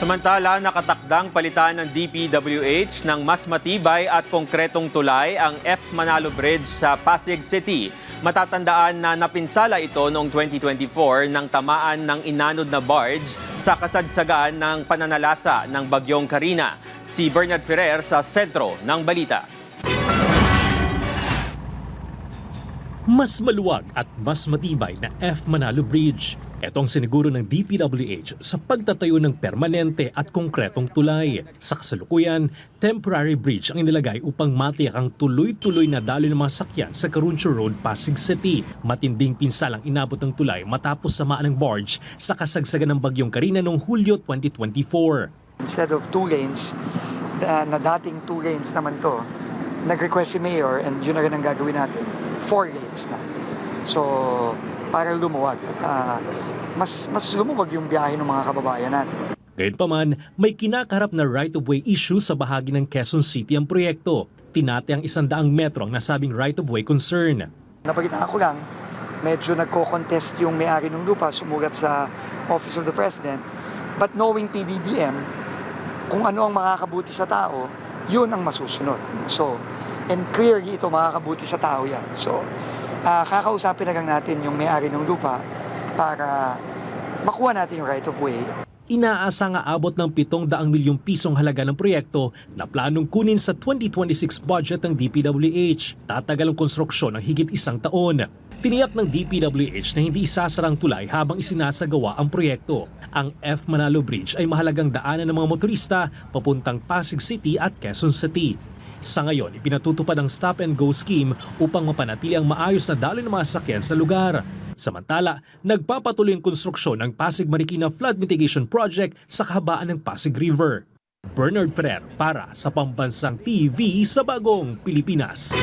Samantala, nakatakdang palitan ng DPWH ng mas matibay at konkretong tulay ang F. Manalo Bridge sa Pasig City. Matatandaan na napinsala ito noong 2024 nang tamaan ng inanod na barge sa kasadsagan ng pananalasa ng Bagyong Karina. Si Bernard Ferrer sa sentro ng balita. Mas maluwag at mas matibay na F. Manalo Bridge. Ito ang siniguro ng DPWH sa pagtatayo ng permanente at konkretong tulay. Sa kasalukuyan, temporary bridge ang inilagay upang matiyak ang tuloy-tuloy na daloy ng mga sakyan sa Caruncho Road, Pasig City. Matinding pinsalang inabot ng tulay matapos samaan ng barge sa kasagsagan ng Bagyong Karina noong Hulyo 2024. Instead of 2 lanes, na dating 2 lanes naman to, nag-request si Mayor and yun na rin ang gagawin natin, 4 lanes na. So, para lumuwag. Mas lumuwag yung biyahe ng mga kababayan natin. Gayunpaman, may kinakaharap na right-of-way issue sa bahagi ng Quezon City ang proyekto. Tinati ang 100 metro ang nasabing right-of-way concern. Napagita ko lang, medyo nagko-contest yung may-ari ng lupa, sumulat sa Office of the President. But knowing PBBM, kung ano ang makakabuti sa tao, yun ang masusunod. So, and clearly ito makakabuti sa tao yan. So, kakausapin na lang natin yung may-ari ng lupa para makuha natin yung right of way. Inaasa nga abot ng 700 milyong pisong halaga ng proyekto na planong kunin sa 2026 budget ng DPWH. Tatagal ang konstruksyon ng higit 1 taon. Tiniyak ng DPWH na hindi isasarang tulay habang isinasagawa ang proyekto. Ang F. Manalo Bridge ay mahalagang daanan ng mga motorista papuntang Pasig City at Quezon City. Sa ngayon, ipinatutupad ang stop-and-go scheme upang mapanatili ang maayos na daloy ng mga sakyan sa lugar. Samantala, nagpapatuloy ang konstruksyon ng Pasig Marikina Flood Mitigation Project sa kahabaan ng Pasig River. Bernard Ferrer para sa Pambansang TV sa Bagong Pilipinas.